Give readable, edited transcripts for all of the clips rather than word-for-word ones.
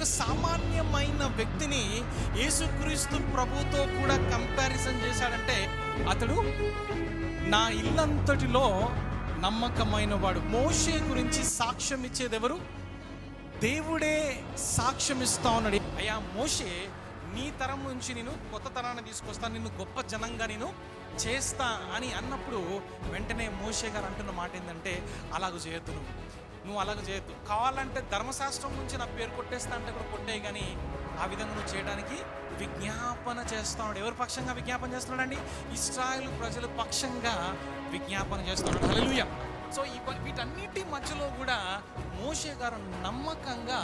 ఒక సామాన్యమైన వ్యక్తిని యేసుక్రీస్తు ప్రభుతో కూడా కంపారిజన్ చేశాడంటే అతడు నా ఇల్లంతటిలో నమ్మకమైన వాడు. మోషే గురించి సాక్ష్యం ఇచ్చేది ఎవరు? దేవుడే సాక్ష్యం ఇస్తా ఉన్నాడు. అయ్యా మోషే, నీ తరం నుంచి నేను కొత్త తరాన్ని తీసుకొస్తాను, నిన్ను గొప్ప జనంగా నేను చేస్తా అని అన్నప్పుడు వెంటనే మోషే గారు అంటున్న మాట ఏంటంటే, అలాగ చేయొద్దు, నువ్వు అలాగ చేయొద్దు. కావాలంటే ధర్మశాస్త్రం నుంచి నా పేరు కొట్టేస్తా అంటే కూడా కొట్టే, కానీ ఆ విధంగా నువ్వు చేయడానికి విజ్ఞాపన చేస్తున్నాడు. ఎవరి పక్షంగా విజ్ఞాపన చేస్తున్నాడండి? ఇశ్రాయేలు ప్రజల పక్షంగా విజ్ఞాపన చేస్తున్నాడు. హల్లెలూయా. సో వీటన్నిటి మధ్యలో కూడా మోషే గారు నమ్మకంగా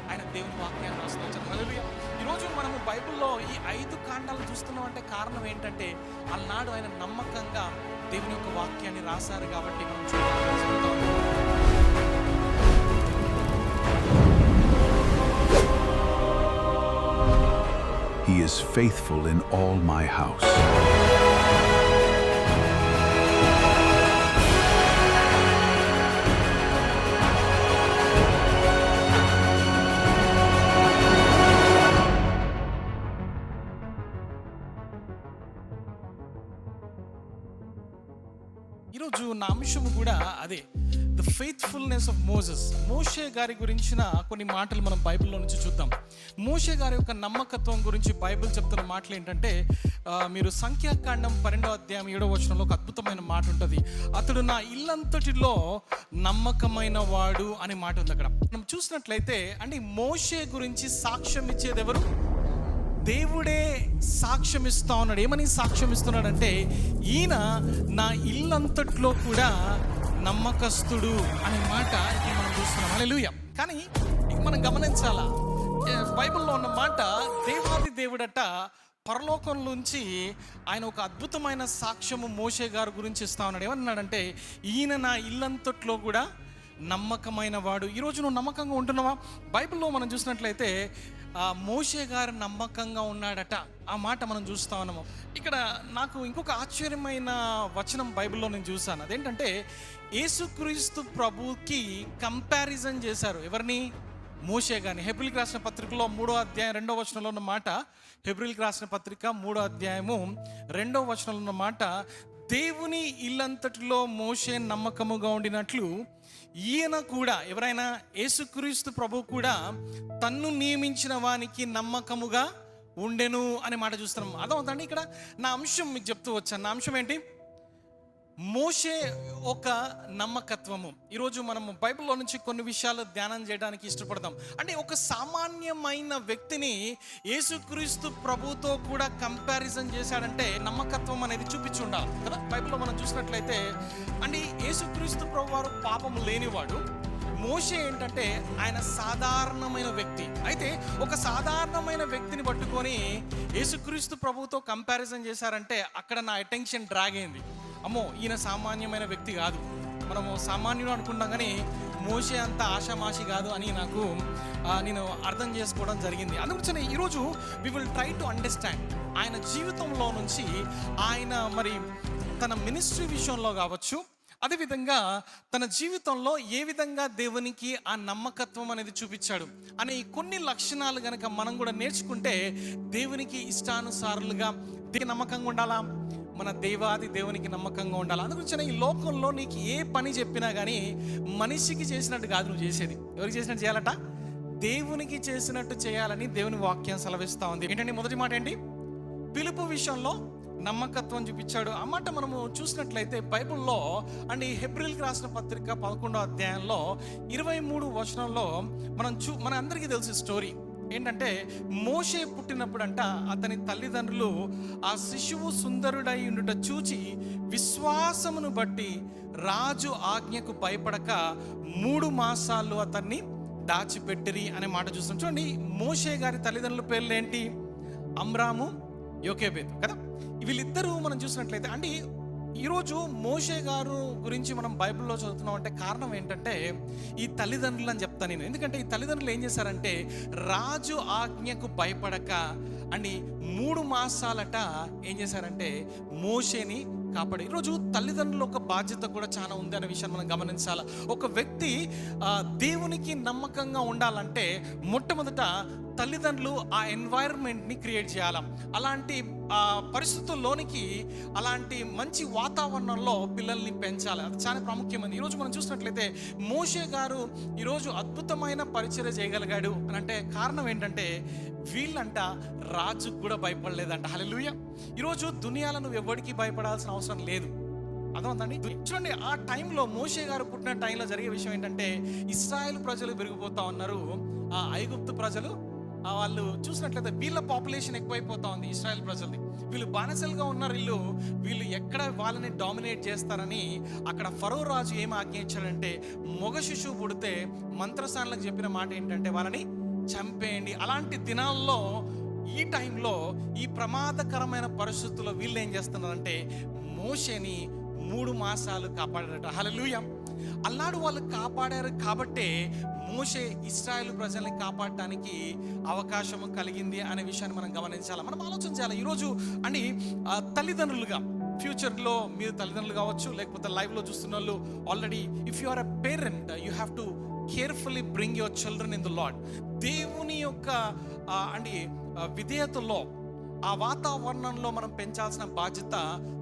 ఆయన దేవుని వాక్యాన్ని రాస్తున్నారు. హల్లెలూయా. ఈరోజు మనము బైబిల్లో ఈ 5 కాండాలు చూస్తున్నాం అంటే కారణం ఏంటంటే, అలనాడు ఆయన నమ్మకంగా దేవుని యొక్క వాక్యాన్ని రాశారు కాబట్టి మనం చూడాలి. He is faithful in all my house. ఈరోజు నా అంశము కూడా అదే, ద ఫెయిత్ఫుల్నెస్ ఆఫ్ మోసెస్. మోషే గారి గురించిన కొన్ని మాటలు మనం బైబిల్లో నుంచి చూద్దాం. మోషే గారి యొక్క నమ్మకత్వం గురించి బైబిల్ చెప్తున్న మాటలు ఏంటంటే, మీరు సంఖ్యాకాండం 12వ అధ్యాయం 7వ వచనంలో ఒక అద్భుతమైన మాట ఉంటుంది. అతడు నా ఇల్లంతటిలో నమ్మకమైన వాడు అనే మాట ఉంది. అక్కడ మనం చూసినట్లయితే అంటే మోషే గురించి సాక్ష్యం ఇచ్చేది ఎవరు? దేవుడే సాక్ష్యం ఇస్తా ఉన్నాడు. ఏమని సాక్ష్యం ఇస్తున్నాడంటే, ఈయన నా ఇల్లంతట్లో కూడా నమ్మకస్తుడు అనే మాట ఇక్కడ మనం చూస్తున్నాం. హల్లెలూయా. కానీ మనం గమనించాలా, బైబిల్లో ఉన్న మాట, దేవాది దేవుడట పరలోకం నుంచి ఆయన ఒక అద్భుతమైన సాక్ష్యము మోషే గారి గురించి ఇస్తా ఉన్నాడు. ఏమన్నాడంటే, ఈయన నా ఇల్లంతట్లో కూడా నమ్మకమైన వాడు. ఈరోజు నువ్వు నమ్మకంగా ఉంటున్నావా? బైబిల్లో మనం చూసినట్లయితే మోషే గారు నమ్మకంగా ఉన్నాడట, ఆ మాట మనం చూస్తా ఉన్నాము. ఇక్కడ నాకు ఇంకొక ఆశ్చర్యమైన వచనం బైబిల్లో నేను చూసాను. అదేంటంటే, యేసుక్రీస్తు ప్రభుకి కంపారిజన్ చేశారు. ఎవరిని? మోషే గారిని. హెబ్రీయులకు రాసిన పత్రికలో 3వ అధ్యాయం 2వ వచనంలో ఉన్న మాట, హెబ్రీయులకు రాసిన పత్రిక 3వ అధ్యాయము 2వ వచనంలో ఉన్న మాట, దేవుని ఇల్లంతటిలో మోషే నమ్మకముగా ఉండినట్లు ఈయన కూడా, ఎవరైనా యేసుక్రీస్తు ప్రభు కూడా తన్ను నియమించిన వానికి నమ్మకముగా ఉండెను అనే మాట చూస్తున్నాం. అర్థమవుతుందండి. ఇక్కడ నా అంశం మీకు చెప్తూ వచ్చాను. నా అంశం ఏంటి? మోషే ఒక నమ్మకత్వము. ఈరోజు మనము బైబిల్లో నుంచి కొన్ని విషయాలు ధ్యానం చేయడానికి ఇష్టపడతాం. అంటే ఒక సామాన్యమైన వ్యక్తిని యేసుక్రీస్తు ప్రభుతో కూడా కంపారిజన్ చేశాడంటే నమ్మకత్వం అనేది చూపించి ఉండాలి కదా. బైబిల్లో మనం చూసినట్లయితే అంటే యేసుక్రీస్తు ప్రభు వారు పాపము లేనివాడు. మోషే ఏంటంటే ఆయన సాధారణమైన వ్యక్తి. అయితే ఒక సాధారణమైన వ్యక్తిని పట్టుకొని యేసుక్రీస్తు ప్రభుతో కంపారిజన్ చేశారంటే అక్కడ నా అటెన్షన్ డ్రాగ్ అయింది. అమ్మో, ఈయన సామాన్యమైన వ్యక్తి కాదు, మనము సామాన్యుడు అనుకున్నాం కానీ మోషే అంత ఆషామాషి కాదు అని నేను అర్థం చేసుకోవడం జరిగింది. అందుకని ఈరోజు we will try to understand ఆయన జీవితంలో నుంచి, ఆయన మరి తన మినిస్ట్రీ విషయంలో కావచ్చు, అదేవిధంగా తన జీవితంలో ఏ విధంగా దేవునికి ఆ నమ్మకత్వం అనేది చూపించాడు అనే ఈ కొన్ని లక్షణాలు కనుక మనం కూడా నేర్చుకుంటే దేవునికి ఇష్టానుసారులుగా నమ్మకంగా ఉండాలా, మన దేవాది దేవునికి నమ్మకంగా ఉండాలి. అందుకని ఈ లోకంలో నీకు ఏ పని చెప్పినా కానీ మనిషికి చేసినట్టు కాదు నువ్వు చేసేది. ఎవరికి చేసినట్టు చేయాలట? దేవునికి చేసినట్టు చేయాలని దేవుని వాక్యం సెలవిస్తూ ఉంది. ఏంటంటే మొదటి మాట ఏంటి? పిలుపు విషయంలో నమ్మకత్వం చూపించాడు. ఆ మాట మనము చూసినట్లయితే బైబిల్లో అండ్ ఈ హెబ్రీయులకు రాసిన పత్రిక 11వ అధ్యాయంలో 23 వచనంలో మన అందరికీ తెలిసిన స్టోరీ ఏంటంటే, మోషే పుట్టినప్పుడంట అతని తల్లిదండ్రులు ఆ శిశువు సుందరుడై ఉండుట చూచి విశ్వాసమును బట్టి రాజు ఆజ్ఞకు భయపడక 3 మాసాలు అతన్ని దాచిపెట్టిరి అనే మాట చూస్తాం. చూడండి, మోషే గారి తల్లిదండ్రుల పేర్లు ఏంటి? అమ్రాము, యోకేబేతు కదా. వీళ్ళిద్దరూ మనం చూసినట్లయితే అంటే ఈరోజు మోషే గారు గురించి మనం బైబిల్లో చదువుతున్నాం అంటే కారణం ఏంటంటే ఈ తల్లిదండ్రులు అని చెప్తాను నేను. ఎందుకంటే ఈ తల్లిదండ్రులు ఏం చేశారంటే రాజు ఆజ్ఞకు భయపడక అని 3 మాసాలట ఏం చేశారంటే మోషేని కాపాడి. ఈరోజు తల్లిదండ్రుల ఒక బాధ్యత కూడా చాలా ఉంది అనే విషయాన్ని మనం గమనించాలి. ఒక వ్యక్తి దేవునికి నమ్మకంగా ఉండాలంటే మొట్టమొదట తల్లిదండ్రులు ఆ ఎన్వైరన్మెంట్ని క్రియేట్ చేయాలి. అలాంటి పరిస్థితుల్లోనికి, అలాంటి మంచి వాతావరణంలో పిల్లల్ని పెంచాలి. అది చాలా ప్రాముఖ్యమైనది. ఈరోజు మనం చూసినట్లయితే మోషే గారు ఈరోజు అద్భుతమైన పరిచర్య చేయగలిగాడు అని అంటే కారణం ఏంటంటే వీళ్ళంట రాజుకు కూడా భయపడలేదంట. హల్లెలూయా. ఈరోజు దునియాలో నువ్వు ఎవరికి భయపడాల్సిన అవసరం లేదు. అర్థమవుతుందండి? చూడండి, ఆ టైంలో మోషే గారు పుట్టిన టైంలో జరిగే విషయం ఏంటంటే ఇశ్రాయేల్ ప్రజలు పెరిగిపోతా ఉన్నారు. ఆ ఐగుప్తు ప్రజలు వాళ్ళు చూసినట్లయితే వీళ్ళ పాపులేషన్ ఎక్కువైపోతా ఉంది. ఇశ్రాయేల్ ప్రజల్ని వీళ్ళు బానిసలుగా ఉన్నారు. వీళ్ళు ఎక్కడ వాళ్ళని డామినేట్ చేస్తారని అక్కడ ఫరో రాజు ఏం ఆజ్ఞయించాడంటే మగ శిశువు పుడితే మంత్రస్థానాలకు చెప్పిన మాట ఏంటంటే వాళ్ళని చంపేయండి. అలాంటి దినాల్లో ఈ టైంలో ఈ ప్రమాదకరమైన పరిస్థితుల్లో వీళ్ళు ఏం చేస్తున్నారంటే మోషేని 3 మాసాలు కాపాడారట. హల్లెలూయా. అల్లాడు వాళ్ళు కాపాడారు కాబట్టే మోషే ఇశ్రాయేలు ప్రజల్ని కాపాడటానికి అవకాశం కలిగింది అనే విషయాన్ని మనం గమనించాలి. మనం ఆలోచన చేయాలి. ఈరోజు అండి తల్లిదండ్రులుగా ఫ్యూచర్లో మీరు తల్లిదండ్రులు కావచ్చు, లేకపోతే లైవ్లో చూస్తున్న వాళ్ళు already if you are a parent you have to carefully bring your children in the lord. దేవుని యొక్క విధేయతలో ఆ వాతావరణంలో మనం పెంచాల్సిన బాధ్యత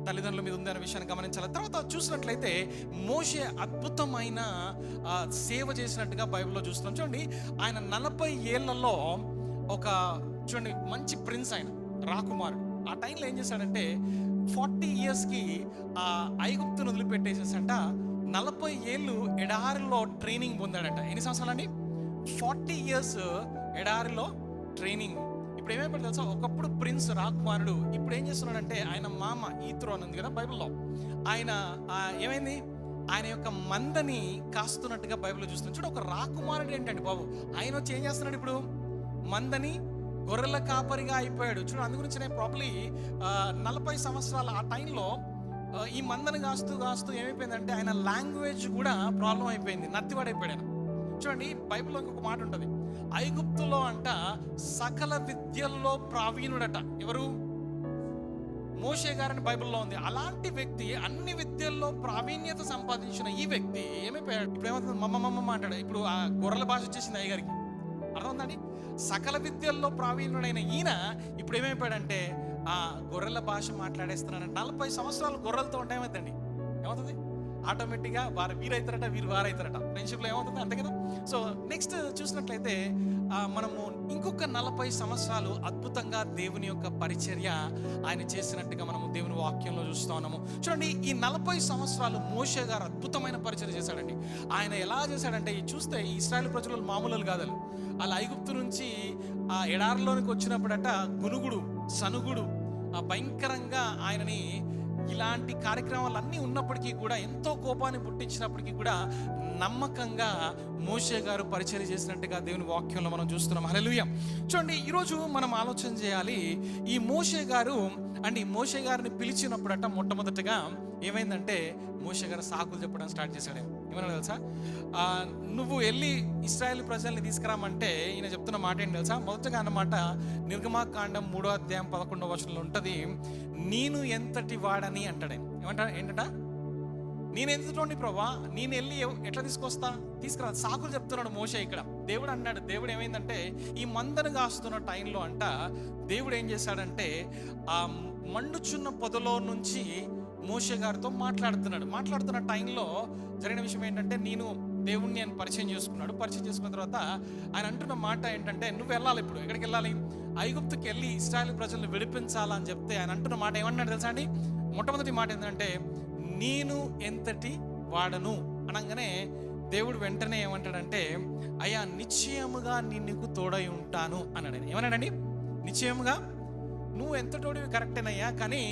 తల్లిదండ్రుల మీద ఉంది అనే విషయాన్ని గమనించాలి. తర్వాత చూసినట్లయితే మోషే అద్భుతమైన సేవ చేసినట్టుగా బైబిల్లో చూస్తున్నాం. చూడండి, ఆయన 40 ఏళ్లలో చూడండి మంచి ప్రిన్స్, ఆయన రాకుమారుడు. ఆ టైంలో ఏం చేశాడంటే 40 ఇయర్స్కి ఆ ఐగుప్తును వదిలిపెట్టేసేసంట 40 ఏళ్ళు ఎడారిలో ట్రైనింగ్ పొందాడంట. ఎన్ని సంవత్సరాలండి? 40 ఇయర్స్ ఎడారిలో ట్రైనింగ్. ఇప్పుడు ఏమైపోయింది తెలుసా, ఒకప్పుడు ప్రిన్స్ రాకుమారుడు, ఇప్పుడు ఏం చేస్తున్నాడంటే ఆయన మామ ఈత్రో అని ఉంది కదా బైబిల్లో, ఆయన ఏమైంది, ఆయన యొక్క మందని కాస్తున్నట్టుగా బైబిల్లో చూస్తున్నాం. చూడు, ఒక రాకుమారుడు ఏంటండి బాబు, ఆయన వచ్చి ఏం చేస్తున్నాడు ఇప్పుడు, మందని గొర్రెల కాపరిగా అయిపోయాడు. చూడు, అందు గురించి నేను ప్రాబ్లీ 40 సంవత్సరాల ఆ టైంలో ఈ మందని కాస్తూ ఏమైపోయిందంటే ఆయన లాంగ్వేజ్ కూడా ప్రాబ్లం అయిపోయింది, నత్తివాడైపోయాడు ఆయన. చూడండి, బైబిల్లో ఇంకొక మాట ఉంటుంది, ఐగుప్తులో అంట సకల విద్యల్లో ప్రావీణుడట. ఎవరు? మోషే గారని బైబిల్లో ఉంది. అలాంటి వ్యక్తి అన్ని విద్యల్లో ప్రావీణ్యత సంపాదించిన ఈ వ్యక్తి ఏమైపోయాడు, ఇప్పుడు ఏమవుతుంది, మమ్మ అంటాడు. ఇప్పుడు ఆ గొర్రెల భాష వచ్చేసింది అయ్యగారికి, అర్థమవుతుందండి? సకల విద్యల్లో ప్రావీణ్యుడైన ఈయన ఇప్పుడు ఏమైపోయాడంటే ఆ గొర్రెల భాష మాట్లాడేస్తున్నాడు. 40 సంవత్సరాలు గొర్రెలతో ఉంటే ఏమవుతుందండి, ఏమవుతుంది, ఆటోమేటిక్గా వీరైతారట, వీరు వారైతారట. ఫ్రెండ్షిప్లో ఏమవుతుంది, అంతే కదా. సో నెక్స్ట్ చూసినట్లయితే మనము ఇంకొక 40 సంవత్సరాలు అద్భుతంగా దేవుని యొక్క పరిచర్య ఆయన చేసినట్టుగా మనము దేవుని వాక్యంలో చూస్తూ ఉన్నాము. చూడండి, ఈ 40 సంవత్సరాలు మోషే గారు అద్భుతమైన పరిచర్య చేశాడండి. ఆయన ఎలా చేశాడంటే చూస్తే ఈ ఇశ్రాయేలు ప్రజలు మామూలు కాదు. వాళ్ళ ఐగుప్తు నుంచి ఆ ఎడారిలోనికి వచ్చినప్పుడట గునుగుడు, సనుగుడు, భయంకరంగా ఆయనని ఇలాంటి కార్యక్రమాలు అన్నీ ఉన్నప్పటికీ కూడా, ఎంతో కోపాన్ని పుట్టించినప్పటికీ కూడా నమ్మకంగా మోషే గారు పరిచర్య చేసినట్టుగా దేవుని వాక్యంలో మనం చూస్తున్నాం. హల్లెలూయా. చూడండి, ఈరోజు మనం ఆలోచన చేయాలి. ఈ మోషే గారిని పిలిచినప్పుడట మొట్టమొదటిగా ఏమైందంటే మోషే గారు సాకులు చెప్పడం స్టార్ట్ చేశాడు. ఏమన్నా తెలుసా, నువ్వు వెళ్ళి ఇశ్రాయేల్ ప్రజల్ని తీసుకురామంటే ఈయన చెప్తున్న మాట ఏంటి తెలుసా, మొదటగా అన్నమాట నిర్గమాకాండం 3వ అధ్యాయం 11వ వచనంలో ఉంటుంది, నేను ఎంతటి వాడని అంటాడు. ఏంటంట, నేను ఎంతటోని ప్రభా, నేను వెళ్ళి ఎట్లా తీసుకురా సాకులు చెప్తున్నాడు మోషే. ఇక్కడ దేవుడు అన్నాడు, దేవుడు ఏమైందంటే ఈ మందను కాస్తున్న టైంలో అంట దేవుడు ఏం చేశాడంటే ఆ మండుచున్న పొదలో నుంచి మోషే గారితో మాట్లాడుతున్న టైంలో జరిగిన విషయం ఏంటంటే, దేవుణ్ణి ఆయన పరిచయం చేసుకున్న తర్వాత ఆయన అంటున్న మాట ఏంటంటే, నువ్వు వెళ్ళాలి, ఇప్పుడు ఎక్కడికి వెళ్ళాలి, ఐగుప్తుకి వెళ్ళి ఇశ్రాయేలు ప్రజలను విడిపించాలని చెప్తే ఆయన అంటున్న మాట ఏమన్నాడు తెలుసా అండి, మొట్టమొదటి మాట ఏంటంటే నేను ఎంతటి వాడను అనగానే దేవుడు వెంటనే ఏమంటాడంటే, అయ్యా నిశ్చయముగా నీకు తోడై ఉంటాను అన్నాడు. ఏమన్నాడండి, నిశ్చయముగా నువ్వు ఎంతటోడివి కరెక్టేనయ్యా, కానీ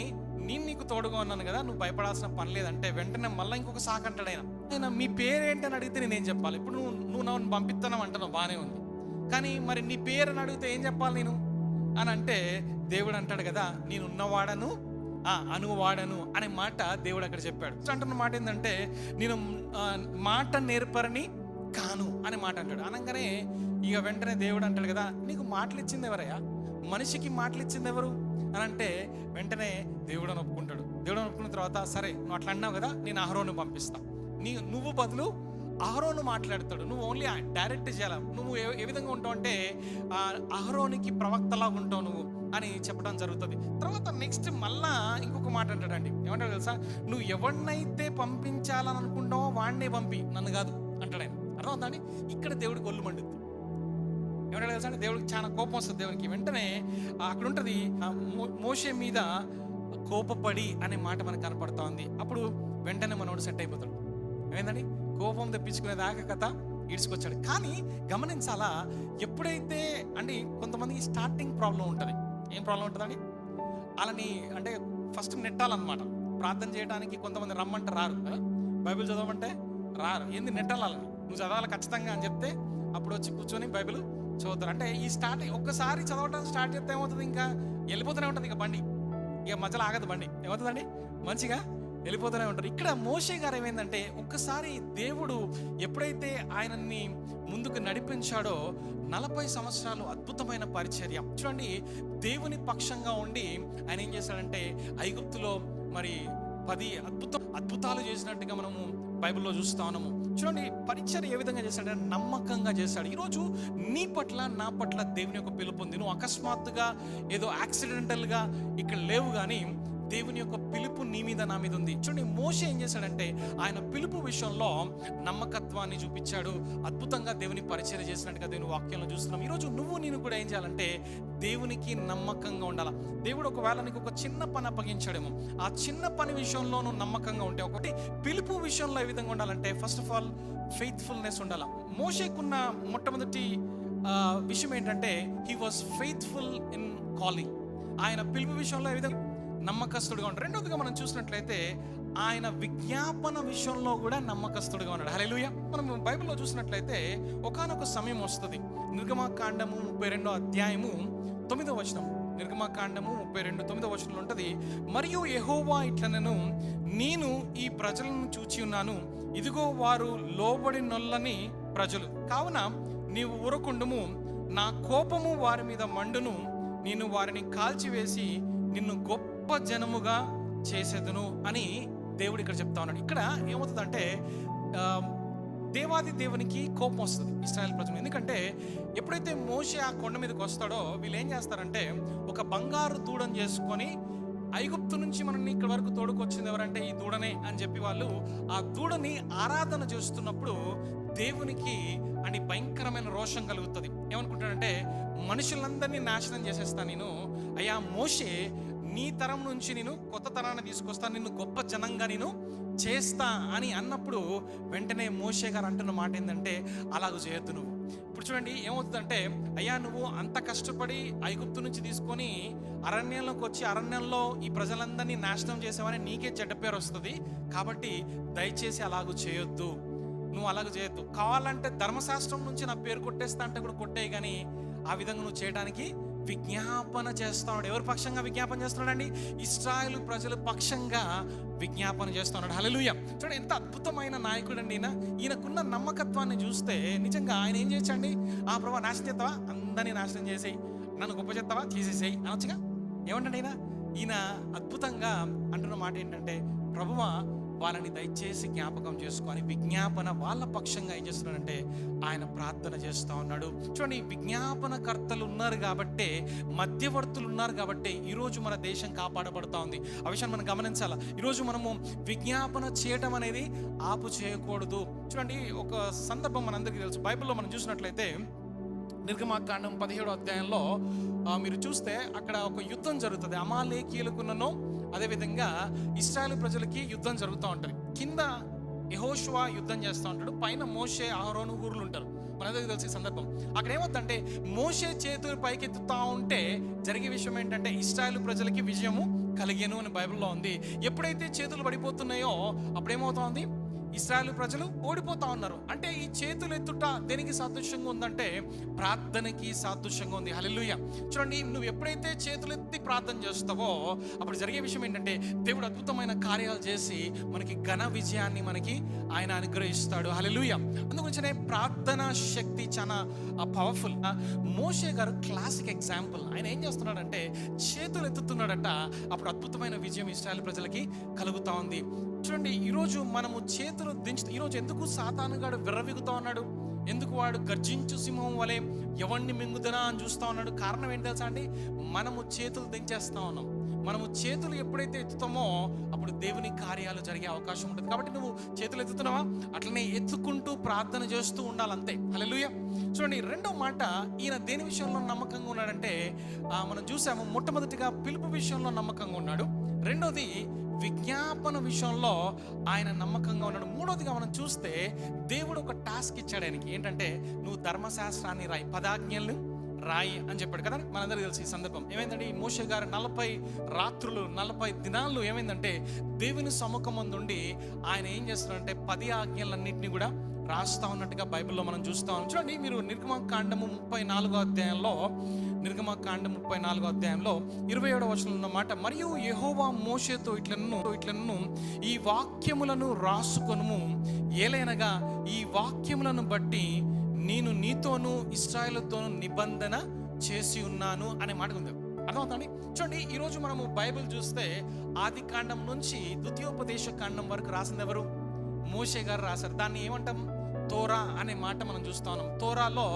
నేను నీకు తోడుగా ఉన్నాను కదా, నువ్వు భయపడాల్సిన పని లేదంటే వెంటనే మళ్ళీ ఇంకొక సాకు అంటాడు ఆయన మీ పేరేంటని అడిగితే నేనేం చెప్పాలి, ఇప్పుడు నువ్వు నన్ను పంపిస్తాను అంటున్నావు, బాగానే ఉంది, కానీ మరి నీ పేరు అని అడిగితే ఏం చెప్పాలి నేను అని అంటే దేవుడు అంటాడు కదా, నేనున్నవాడను అనువాడను అనే మాట దేవుడు అక్కడ చెప్పాడు. అంటున్న మాట ఏంటంటే నేను మాట నేర్పరని కాను అనే మాట అంటాడు. అనగానే ఇక వెంటనే దేవుడు అంటాడు కదా, నీకు మాటలు ఇచ్చింది ఎవరయ్యా, మనిషికి మాటలు ఇచ్చింది ఎవరు అని అంటే వెంటనే దేవుడు అని ఒప్పుకుంటాడు. దేవుడు అనుకున్న తర్వాత సరే నువ్వు అట్లా అన్నావు కదా, నేను అహరోను పంపిస్తా, నువ్వు బదులు అహరోను మాట్లాడతాడు, నువ్వు ఓన్లీ డైరెక్ట్ చేయాలి, నువ్వు ఏ విధంగా ఉంటావు అంటే అహరోనికి ప్రవక్తలాగా ఉంటావు నువ్వు అని చెప్పడం జరుగుతుంది. తర్వాత నెక్స్ట్ మళ్ళా ఇంకొక మాట అంటాడండి, ఏమంటాడు తెలుసా, నువ్వు ఎవరినైతే పంపించాలని అనుకుంటావో వాడినే పంపి, నన్ను కాదు అంటాడు ఆయన. అర్థమవుతుందండి? ఇక్కడ దేవుడికి ఒళ్ళు మండుద్ది. ఏమంటాడు తెలుసా అండి, దేవుడికి చాలా కోపం వస్తుంది. దేవునికి వెంటనే అక్కడ ఉంటుంది మోషే మీద కోపపడి అనే మాట మనకు కనపడతా ఉంది. అప్పుడు వెంటనే మనోడు సెట్ అయిపోతాడు. ఏమైందండి, కోపం తెప్పించుకునేదాకా కథ ఈడ్చుకొచ్చాడు. కానీ గమనించాలా, ఎప్పుడైతే అంటే కొంతమందికి స్టార్టింగ్ ప్రాబ్లం ఉంటుంది. ఏం ప్రాబ్లం ఉంటుందండి, వాళ్ళని అంటే ఫస్ట్ నెట్టాలన్నమాట. ప్రార్థన చేయడానికి కొంతమంది రమ్మంటే రారు కదా, బైబిల్ చదవమంటే రారు. ఏంది నెట్టాలని, నువ్వు చదవాలి ఖచ్చితంగా అని చెప్తే అప్పుడు వచ్చి కూర్చొని బైబిల్ చదువుతారు. అంటే ఈ స్టార్టింగ్ ఒక్కసారి చదవటం స్టార్ట్ చేస్తే ఏమవుతుంది, ఇంకా వెళ్ళిపోతూనే ఉంటుంది. ఇక బండి ఇక మధ్యలో ఆగదు, బండి ఏమవుతుందండి మంచిగా వెళ్ళిపోతూనే ఉంటారు. ఇక్కడ మోషే గారు ఏమైందంటే, ఒక్కసారి దేవుడు ఎప్పుడైతే ఆయనని ముందుకు నడిపించాడో 40 సంవత్సరాలు అద్భుతమైన పరిచర్య. చూడండి, దేవుని పక్షంగా ఉండి ఆయన ఏం చేశాడంటే ఐగుప్తులో మరి 10 అద్భుతాలు చేసినట్టుగా మనము బైబిల్లో చూస్తా ఉన్నాము. చూడండి, పరిచర్య ఏ విధంగా చేశాడంటే నమ్మకంగా చేశాడు. ఈరోజు నీ పట్ల నా పట్ల దేవుని యొక్క పిలుపు ఉంది. నువ్వు అకస్మాత్తుగా ఏదో యాక్సిడెంటల్గా ఇక్కడ లేవు, కానీ దేవుని యొక్క పిలుపు నీ మీద నా మీద ఉంది. చూడండి, మోషే ఏం చేశాడంటే ఆయన పిలుపు విషయంలో నమ్మకత్వాన్ని చూపించాడు. అద్భుతంగా దేవుని పరిచర్య చేసినట్టుగా దేవుని వాక్యంలో చూస్తున్నాం. ఈరోజు నేను కూడా ఏం చేయాలంటే దేవునికి నమ్మకంగా ఉండాలి. దేవుడు ఒకవేళ నీకు ఒక చిన్న పని అప్పగించాడేమో, ఆ చిన్న పని విషయంలో నువ్వు నమ్మకంగా ఉంటే, ఒకటి పిలుపు విషయంలో ఏ విధంగా ఉండాలంటే ఫస్ట్ ఆఫ్ ఆల్ ఫెయిత్ఫుల్నెస్ ఉండాలి. మోషేకున్న మొట్టమొదటి విషయం ఏంటంటే he was faithful in calling. ఆయన పిలుపు విషయంలో ఏ విధంగా నమ్మకస్తుడుగా ఉన్నాడు. రెండవదిగా మనం చూసినట్లయితే ఆయన విజ్ఞాపన విషయంలో కూడా నమ్మకస్తుడుగా ఉన్నాడు. హల్లెలూయా. మనం బైబిల్లో చూసినట్లయితే ఒకానొక సమయం వస్తుంది. నిర్గమకాండము 32వ అధ్యాయము 9వ వచనం. నిర్గమకాండము 32 9వ వచనంలో ఉంటుంది, మరియు యెహోవా ఇట్లనెను, నేను ఈ ప్రజలను చూచి ఉన్నాను, ఇదిగో వారు లోబడినొల్లని ప్రజలు, కావున నీవు ఊరకుండుము, నా కోపము వారి మీద మండును, నేను వారిని కాల్చివేసి నిన్ను గొప్ప జనముగా చేసేదను అని దేవుడు ఇక్కడ చెప్తా ఉన్నాడు. ఇక్కడ ఏమవుతుందంటే దేవాది దేవునికి కోపం వస్తుంది ఇశ్రాయేల్ ప్రజలు. ఎందుకంటే ఎప్పుడైతే మోషే ఆ కొండ మీదకి వస్తాడో వీళ్ళు ఏం చేస్తారంటే ఒక బంగారు దూడను చేసుకొని, ఐగుప్తు నుంచి మనల్ని ఇక్కడ వరకు తోడుకొచ్చింది ఎవరంటే ఈ దూడనే అని చెప్పి వాళ్ళు ఆ దూడని ఆరాధన చేస్తున్నప్పుడు దేవునికి అని భయంకరమైన రోషం కలుగుతుంది. ఏమనుకుంటాడంటే మనుషులందరినీ నాశనం చేసేస్తాను నేను, అయ్యా మోషే నీ తరం నుంచి నేను కొత్త తరాన్ని తీసుకొస్తాను, నిన్ను గొప్ప జనంగా నేను చేస్తా అని అన్నప్పుడు వెంటనే మోషే గారు అంటున్న మాట ఏంటంటే అలాగ చేయొద్దు నువ్వు. ఇప్పుడు చూడండి ఏమవుతుందంటే, అయ్యా నువ్వు అంత కష్టపడి ఐగుప్తు నుంచి తీసుకొని అరణ్యంలోకి వచ్చి అరణ్యంలో ఈ ప్రజలందరినీ నాశనం చేసావని నీకే చెడ్డ పేరు వస్తుంది, కాబట్టి దయచేసి అలాగూ చేయొద్దు, నువ్వు అలాగ చేయొద్దు. కావాలంటే ధర్మశాస్త్రం నుంచి నా పేరు కొట్టేస్తా అంటే కూడా కొట్టేయి, కానీ ఆ విధంగా నువ్వు చేయడానికి విజ్ఞాపన చేస్తున్నాడు. ఎవరి పక్షంగా విజ్ఞాపన చేస్తున్నాడండి? ఇశ్రాయేలు ప్రజల పక్షంగా విజ్ఞాపన చేస్తున్నాడు. హల్లెలూయా. చూడండి ఎంత అద్భుతమైన నాయకుడు అండి ఈయనకున్న నమ్మకత్వాన్ని చూస్తే నిజంగా ఆయన ఏం చేయొచ్చండి, ఆ ప్రభా నాశనం చేస్తావా, అందరినీ నాశనం చేసేయి, నన్ను గొప్ప చేస్తావా చేసేసేయి అనొచ్చుగా. ఏమంటాడు ఈయన అద్భుతంగా అంటున్న మాట ఏంటంటే, ప్రభువా వాళ్ళని దయచేసి జ్ఞాపకం చేసుకొని విజ్ఞాపన వాళ్ళ పక్షంగా ఏం చేస్తున్నాడంటే ఆయన ప్రార్థన చేస్తూ ఉన్నాడు. చూడండి, విజ్ఞాపనకర్తలు ఉన్నారు కాబట్టే, మధ్యవర్తులు ఉన్నారు కాబట్టే ఈరోజు మన దేశం కాపాడబడుతూ ఉంది. ఆ విషయాన్ని మనం గమనించాలి. ఈరోజు మనము విజ్ఞాపన చేయటం అనేది ఆపు చేయకూడదు. చూడండి, ఒక సందర్భం మనందరికీ తెలుసు. బైబిల్లో మనం చూసినట్లయితే నిర్గమకాండం 17వ అధ్యాయంలో మీరు చూస్తే అక్కడ ఒక యుద్ధం జరుగుతుంది. అమాలేకీయులకున్నను అదేవిధంగా ఇశ్రాయేలు ప్రజలకి యుద్ధం జరుగుతూ ఉంటుంది. కింద యెహోషువ యుద్ధం చేస్తూ ఉంటాడు, పైన మోషే అహరోను ఊర్లు ఉంటారు. మనందరికీ తెలిసే సందర్భం. అక్కడ ఏమవుతుందంటే మోషే చేతులు పైకెత్తుతా ఉంటే జరిగే విషయం ఏంటంటే ఇశ్రాయేలు ప్రజలకి విజయము కలిగేను అని బైబిల్లో ఉంది. ఎప్పుడైతే చేతులు పడిపోతున్నాయో అప్పుడేమవుతోంది, ఇశ్రాయేలు ప్రజలు ఓడిపోతా ఉన్నారు. అంటే ఈ చేతులు ఎత్తుట దేనికి సాదృశ్యంగా ఉందంటే ప్రార్థనకి సాదృశ్యంగా ఉంది. హల్లెలూయా. చూడండి, నువ్వు ఎప్పుడైతే చేతులు ఎత్తి ప్రార్థన చేస్తావో అప్పుడు జరిగే విషయం ఏంటంటే దేవుడు అద్భుతమైన కార్యాలు చేసి మనకి ఘన విజయాన్ని మనకి ఆయన అనుగ్రహిస్తాడు. హల్లెలూయా. అందుగురించనే ప్రార్థన శక్తి చాలా పవర్ఫుల్. మోషే గారు క్లాసిక్ ఎగ్జాంపుల్. ఆయన ఏం చేస్తున్నాడంటే చేతులు ఎత్తుతున్నాడట, అప్పుడు అద్భుతమైన విజయం ఇశ్రాయేలు ప్రజలకి కలుగుతా ఉంది. చూడండి, ఈరోజు మనము చేతులు దించు. ఈరోజు ఎందుకు సాతానుగాడు విర్రవిగుతా ఉన్నాడు? ఎందుకు వాడు గర్జించు సింహం వలె ఎవరిని మింగుదనా అని చూస్తా ఉన్నాడు? కారణం ఏంటి తెలుసా అండి? మనము చేతులు దించేస్తా ఉన్నాం. మనము చేతులు ఎప్పుడైతే ఎత్తుతామో అప్పుడు దేవుని కార్యాలు జరిగే అవకాశం ఉంటుంది. కాబట్టి నువ్వు చేతులు ఎత్తుతున్నావా? అట్లనే ఎత్తుకుంటూ ప్రార్థన చేస్తూ ఉండాలంతే. హల్లెలూయా. చూడండి, రెండో మాట, ఈయన దేని విషయంలో నమ్మకంగా ఉన్నాడంటే మనం చూసాము. మొట్టమొదటిగా పిలుపు విషయంలో నమ్మకంగా ఉన్నాడు. రెండోది విజ్ఞాపన విషయంలో ఆయన నమ్మకంగా ఉన్నాడు. మూడోదిగా మనం చూస్తే దేవుడు ఒక టాస్క్ ఇచ్చాడు ఆయనకి. ఏంటంటే నువ్వు ధర్మశాస్త్రాన్ని రాయి, 10 ఆజ్ఞలను రాయి అని చెప్పాడు కదా. మనందరికీ తెలిసి ఈ సందర్భం ఏమైందంటే ఈ మోషే గారు 40 రాత్రులు 40 దినాలు ఏమైందంటే దేవుని సముఖమందుండి ఆయన ఏం చేస్తున్నాడంటే 10 ఆజ్ఞలన్నింటినీ కూడా రాస్తా ఉన్నట్టుగా బైబిల్లో మనం చూస్తా ఉన్నాం. చూడండి, మీరు నిర్గమకాండము 34వ అధ్యాయంలో 27వ వచనంలో ఉన్న మాట, మరియు యెహోవా మోషేతో ఇట్లను ఈ వాక్యములను రాసుకొనుము, ఏలైనగా ఈ వాక్యములను బట్టి నేను నీతోనూ ఇశ్రాయేలుతోనూ నిబంధన చేసి ఉన్నాను అనే మాట ఉంది. అర్థమవుతుంది? చూడండి, ఈరోజు మనము బైబిల్ చూస్తే ఆది కాండం నుంచి ద్వితీయోపదేశ కాండం వరకు రాసింది ఎవరు? మోషే గారు రాశారు. దాన్ని ఏమంటాం? తోరా అనే మాట మనం చూస్తా ఉన్నాం. తోరాలో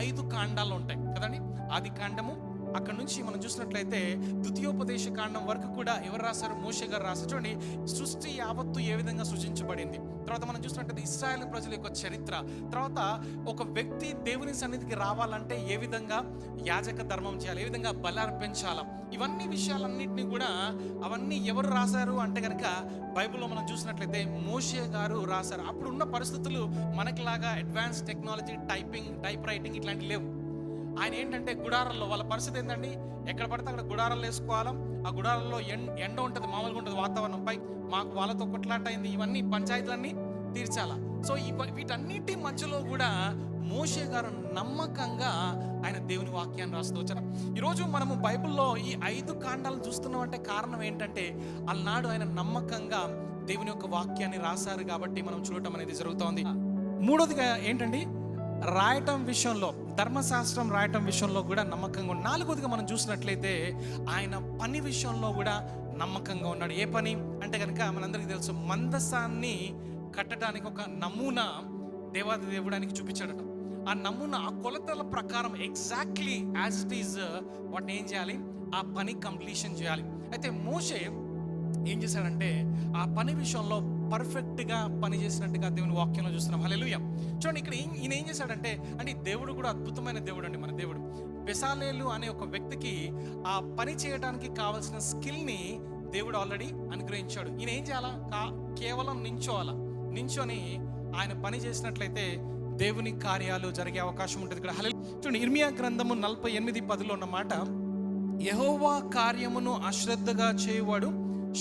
5 కాండాలు ఉంటాయి కదండి. ఆది కాండము, అక్కడ నుంచి మనం చూసినట్లయితే ద్వితీయోపదేశ కాండం వరకు కూడా ఎవరు రాశారు? మోషే గారు రాశారు. చూడండి, సృష్టి యావత్తు ఏ విధంగా సృజించబడింది, తర్వాత మనం చూసినట్లయితే ఇశ్రాయేలు ప్రజల యొక్క చరిత్ర, తర్వాత ఒక వ్యక్తి దేవుని సన్నిధికి రావాలంటే ఏ విధంగా యాజక ధర్మం చేయాలి, ఏ విధంగా బలి అర్పించాలి, ఇవన్నీ విషయాలన్నింటినీ కూడా అవన్నీ ఎవరు రాశారు అంటే కనుక బైబిల్లో మనం చూసినట్లయితే మోషే గారు రాశారు. అప్పుడు ఉన్న పరిస్థితులు మనకిలాగా అడ్వాన్స్ టెక్నాలజీ, టైప్ రైటింగ్ ఇట్లాంటివి లేవు. ఆయన ఏంటంటే గుడారాల్లో, వాళ్ళ పరిస్థితి ఏంటండి, ఎక్కడ పడితే అక్కడ గుడారాలు వేసుకోవాలా. ఆ గుడారాల్లో ఎండ ఉంటుంది, మామూలుగా ఉంటుంది వాతావరణం. పై మాకు వాళ్ళతో కొట్లాట అయింది, ఇవన్నీ పంచాయతీలన్నీ తీర్చాలా. సో వీటన్నిటి మధ్యలో కూడా మోషే గారు నమ్మకంగా ఆయన దేవుని వాక్యాన్ని రాస్తూ వచ్చారు. ఈరోజు మనము బైబిల్లో ఈ 5 కాండాలను చూస్తున్నాం అంటే కారణం ఏంటంటే అలనాడు ఆయన నమ్మకంగా దేవుని యొక్క వాక్యాన్ని రాశారు కాబట్టి మనం చూడటం అనేది జరుగుతోంది. మూడోదిగా ఏంటండి, రాయటం విషయంలో, ధర్మశాస్త్రం రాయటం విషయంలో కూడా నమ్మకంగా ఉన్నాడు. 4వదిగా మనం చూసినట్లయితే ఆయన పని విషయంలో కూడా నమ్మకంగా ఉన్నాడు. ఏ పని అంటే కనుక మనందరికీ తెలుసు, మందసాన్ని కట్టడానికి ఒక నమూనా దేవాది దేవుడానికి చూపించాడట. ఆ నమూనా, ఆ కొలతల ప్రకారం ఎగ్జాక్ట్లీ యాజ్ ఇట్ ఈజ్ వాటిని ఏం చేయాలి, ఆ పని కంప్లీషన్ చేయాలి. అయితే మోషే ఏం చేశాడంటే ఆ పని విషయంలో పర్ఫెక్ట్గా పని చేసినట్టుగా దేవుని వాక్యంలో చూస్తున్నాం. హల్లెలూయా. చూడండి, ఇక్కడ ఈయన ఏం చేశాడంటే, అంటే దేవుడు కూడా అద్భుతమైన దేవుడు అండి. మన దేవుడు బెసాలేలు అనే ఒక వ్యక్తికి ఆ పని చేయడానికి కావాల్సిన స్కిల్ని దేవుడు ఆల్రెడీ అనుగ్రహించాడు. ఈయన ఏం చేయాలా, కేవలం నించొని ఆయన పని చేసినట్లయితే దేవుని కార్యాలు జరిగే అవకాశం ఉంటుంది ఇక్కడ. హల్లెలూయా. చూడండి, ఇర్మియా గ్రంథము 48:10లో ఉన్న మాట, యెహోవా కార్యమును అశ్రద్ధగా చేయువాడు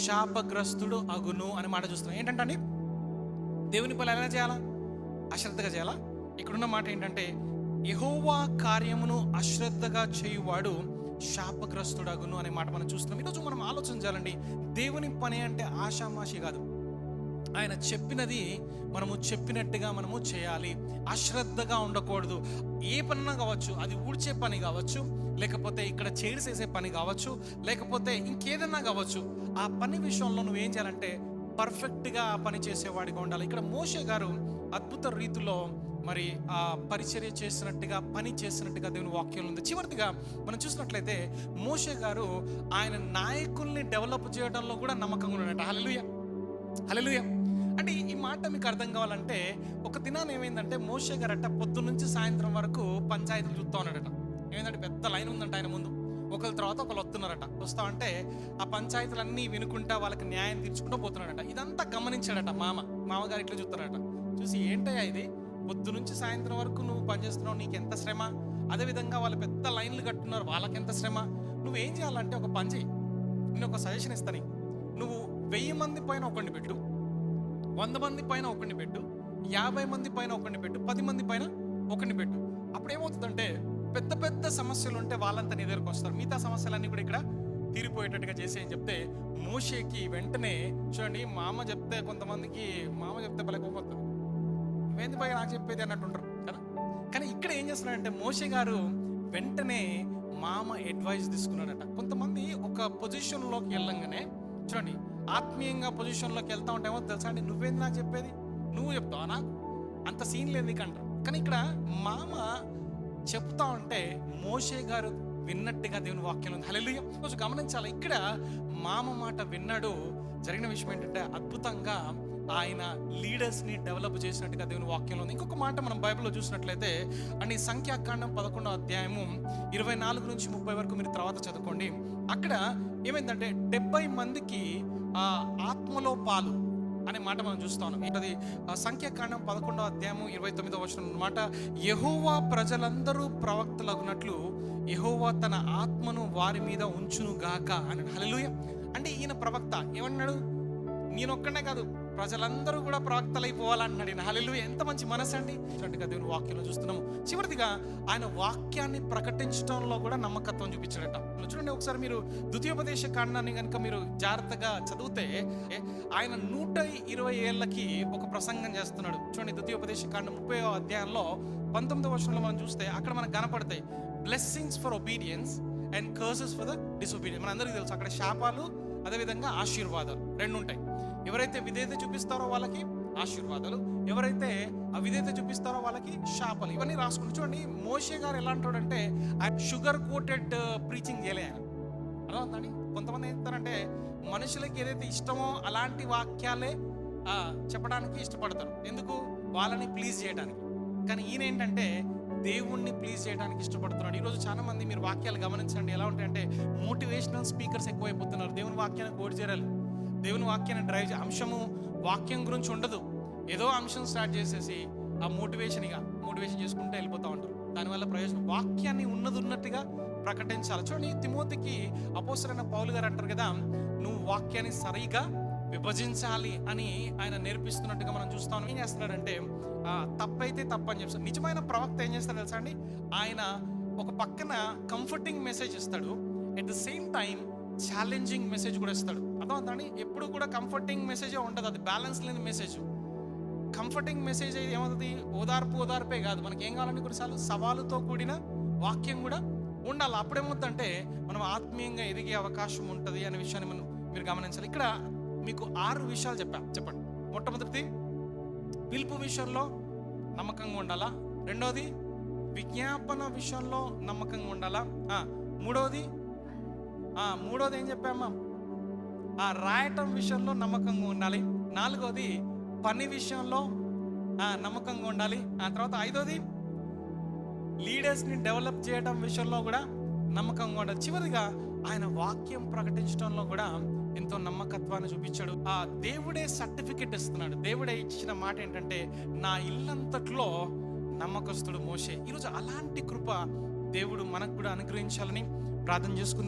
శాపగ్రస్తుడు అగును అనే మాట చూస్తున్నాం. ఏంటంటే దేవుని పని ఎలా చేయాలా, అశ్రద్ధగా చేయాలా. ఇక్కడున్న మాట ఏంటంటే యెహోవా కార్యమును అశ్రద్ధగా చేయువాడు శాపగ్రస్తుడు అగును అనే మాట మనం చూస్తున్నాం. ఈరోజు మనం ఆలోచన చేయాలండి, దేవుని పని అంటే ఆషామాషి కాదు. ఆయన చెప్పినది మనము చెప్పినట్టుగా మనము చేయాలి. అశ్రద్ధగా ఉండకూడదు. ఏ పనైనా కావచ్చు, అది ఊడ్చే పని కావచ్చు, లేకపోతే ఇక్కడ చేసేసే పని కావచ్చు, లేకపోతే ఇంకేదన్నా కావచ్చు, ఆ పని విషయంలో నువ్వేం చేయాలంటే పర్ఫెక్ట్గా ఆ పని చేసేవాడిగా ఉండాలి. ఇక్కడ మోషే గారు అద్భుత రీతిలో మరి ఆ పరిచర్య చేసినట్టుగా, పని చేసినట్టుగా దేవుని వాక్యంలో ఉంది. చివరిగా మనం చూసినట్లయితే మోషే గారు ఆయన నాయకుల్ని డెవలప్ చేయడంలో కూడా నమ్మకంగా ఉన్నాడట. హల్లెలూయా, హల్లెలూయా. అంటే ఈ మాట మీకు అర్థం కావాలంటే, ఒక దినాన్ని ఏమైందంటే మోషే గారట పొద్దున్న నుంచి సాయంత్రం వరకు పంచాయతీలు చూస్తూ ఉన్నాడట. ఏమైందంటే పెద్ద లైన్ ఉందంట ఆయన ముందు, ఒకరి తర్వాత ఒకరు వస్తున్నారట. వస్తా అంటే ఆ పంచాయతీలన్నీ వినుకుంటా వాళ్ళకి న్యాయం తీర్చుకుంటూ పోతున్నాడట. ఇదంతా గమనించాడట మామగారు. ఇట్లా చూస్తున్నాడట. చూసి ఏంటయ్యా ఇది, పొద్దు నుంచి సాయంత్రం వరకు నువ్వు పనిచేస్తున్నావు, నీకు ఎంత శ్రమ, అదేవిధంగా వాళ్ళు పెద్ద లైన్లు కట్టున్నారు, వాళ్ళకి ఎంత శ్రమ. నువ్వేం చేయాలంటే ఒక పని చేయి, నేను ఒక సజెషన్ ఇస్తాను. నువ్వు 1000 మంది పైన ఒకరిని పెట్టు, 100 మంది పైన ఒకరిని పెట్టు, 50 మంది పైన ఒకరిని పెట్టు, 10 మంది పైన ఒకరిని పెట్టు. అప్పుడు ఏమవుతుందంటే పెద్ద పెద్ద సమస్యలు ఉంటే వాళ్ళంతా నీ దగ్గరకు వస్తారు. మిగతా సమస్యలన్నీ కూడా ఇక్కడ తీరిపోయేటట్టుగా చేసి అని చెప్తే మోషేకి వెంటనే చూడండి, మామ చెప్తే కొంతమందికి మామ చెప్తే భలే కోపడుతుంది, నువ్వేంది పైన నాకు చెప్పేది అన్నట్టుంటారు కదా. కానీ ఇక్కడ ఏం చేస్తున్నాడంటే మోషే గారు వెంటనే మామ అడ్వైస్ తీసుకున్నాడట. కొంతమంది ఒక పొజిషన్లోకి వెళ్ళంగానే చూడండి, ఆత్మీయంగా పొజిషన్లోకి వెళ్తా ఉంటామో తెలుసా అండి, నువ్వేంది నాకు చెప్పేది, నువ్వు చెప్తావా, నాకు అంత సీన్ లేదు నీకు అంటారు. కానీ ఇక్కడ మామ చెప్తా ఉంటే మోషే గారు విన్నట్టుగా దేవుని వాక్యం ఉంది. హల్లెలూయా. కొంచెం గమనించాలి, ఇక్కడ మామ మాట విన్నాడు. జరిగిన విషయం ఏంటంటే అద్భుతంగా ఆయన లీడర్స్ని డెవలప్ చేసినట్టుగా దేవుని వాక్యంలో ఉంది. ఇంకొక మాట మనం బైబిల్లో చూసినట్లయితే అండ్ ఈ సంఖ్యాకాండం 11వ అధ్యాయము 24 నుంచి 30 వరకు మీరు తర్వాత చదువుకోండి. అక్కడ ఏమైందంటే 70 మందికి ఆత్మలో పాలు అనే మాట మనం చూస్తా ఉన్నాం. అది సంఖ్యాకాండం 11వ అధ్యాయము 29వ వచనం అన్నమాట. యెహోవా ప్రజలందరూ ప్రవక్తలగునట్లు యెహోవా తన ఆత్మను వారి మీద ఉంచును గాక అన్నాడు. హల్లెలూయా. అంటే ఈయన ప్రవక్త ఏమన్నాడు, నేనొక్కడే కాదు ప్రజలందరూ కూడా ప్రవక్తలైపోవాలన్నాడు ఈయన. హల్లెలూయా. ఎంత మంచి మనసు అండి. దేవుని వాక్యంలో చూస్తున్నాము. చివరిదిగా ఆయన వాక్యాన్ని ప్రకటించడంలో కూడా నమ్మకత్వం చూపించాడట. చూడండి ఒకసారి మీరు ద్వితీయోపదేశ కాండాన్ని కనుక మీరు జాగ్రత్తగా చదివితే ఆయన 120 ఏళ్ళకి ఒక ప్రసంగం చేస్తున్నాడు. చూడండి ద్వితీయోపదేశ కాండం 30వ అధ్యాయంలో 19వ వచనంలో మనం చూస్తే అక్కడ మనకు కనపడతాయి blessings for obedience and curses for the disobedience. మన అందరికీ తెలుసు అక్కడ శాపాలు అదేవిధంగా ఆశీర్వాదాలు రెండు ఉంటాయి. ఎవరైతే విధేయత చూపిస్తారో వాళ్ళకి ఆశీర్వాదాలు, ఎవరైతే అవిధేయత చూపిస్తారో వాళ్ళకి శాపాలు. ఇవన్నీ రాసుకుని చూడండి. మోషే గారు ఎలా అంటాడంటే ఆయన షుగర్ కోటెడ్ ప్రీచింగ్ చేయలే ఆయన. అర్థమవుతుందండి. కొంతమంది ఏం చెప్తారంటే మనుషులకి ఏదైతే ఇష్టమో అలాంటి వాక్యాలే చెప్పడానికి ఇష్టపడతారు. ఎందుకు? వాళ్ళని ప్లీజ్ చేయడానికి. కానీ ఈయన ఏంటంటే దేవుణ్ణి ప్లీజ్ చేయడానికి ఇష్టపడుతున్నాడు. ఈరోజు చాలా మంది మీరు వాక్యాలు గమనించండి ఎలా ఉంటాయంటే మోటివేషనల్ స్పీకర్స్ ఎక్కువైపోతున్నారు. దేవుని వాక్యాన్ని కోడ్ చేయాలి, దేవుని వాక్యాన్ని డ్రైవ్ అంశము వాక్యం గురించి ఉండదు. ఏదో అంశం స్టార్ట్ చేసేసి ఆ మోటివేషన్ చేసుకుంటే వెళ్ళిపోతూ ఉంటారు. దానివల్ల ప్రయోజనం వాక్యాన్ని ఉన్నట్టుగా ప్రకటించాలి. చూడండి తిమోతికి అపోస్తలుడైన పౌలు గారు అంటారు కదా, నువ్వు వాక్యాన్ని సరిగా విభజించాలి అని ఆయన నేర్పిస్తున్నట్టుగా మనం చూస్తాం. ఏం చేస్తున్నాడంటే తప్పైతే తప్పని చెప్తాడు. నిజమైన ప్రవక్త ఏం చేస్తాడు తెలుసా అండి, ఆయన ఒక పక్కన కంఫర్టింగ్ మెసేజ్ ఇస్తాడు, at the same time challenging message కూడా ఇస్తాడు. అర్థమవుతుందండి. ఎప్పుడు కూడా కంఫర్టింగ్ మెసేజే ఉండదు, అది బ్యాలెన్స్ లేని మెసేజ్. కంఫర్టింగ్ మెసేజ్ అయితే ఏమవుతుంది, ఓదార్పే కాదు, మనకి ఏం కావాలంటే కొన్నిసార్లు సవాలుతో కూడిన వాక్యం కూడా ఉండాలి. అప్పుడేమవుతుందంటే మనం ఆత్మీయంగా ఎదిగే అవకాశం ఉంటుంది అనే విషయాన్ని మీరు గమనించాలి. ఇక్కడ మీకు 6 విషయాలు చెప్పండి. మొట్టమొదటిది పిలుపు విషయంలో నమ్మకంగా ఉండాలా, రెండోది విజ్ఞాపన విషయంలో నమ్మకంగా ఉండాలా, మూడోది ఏం చెప్పామా, రాయటం విషయంలో నమ్మకంగా ఉండాలి, నాలుగోది పని విషయంలో నమ్మకంగా ఉండాలి, తర్వాత ఐదోది లీడర్స్ని డెవలప్ చేయడం విషయంలో కూడా నమ్మకంగా ఉండాలి, చివరిగా ఆయన వాక్యం ప్రకటించడంలో కూడా ఎంతో నమ్మకత్వాన్ని చూపించాడు. దేవుడే సర్టిఫికెట్ ఇస్తున్నాడు. దేవుడే ఇచ్చిన మాట ఏంటంటే నా ఇల్లంతట్లో నమ్మకస్తుడు మోషే. ఈరోజు అలాంటి కృప దేవుడు మనకు కూడా అనుగ్రహించాలని ప్రార్థన చేసుకుందాం.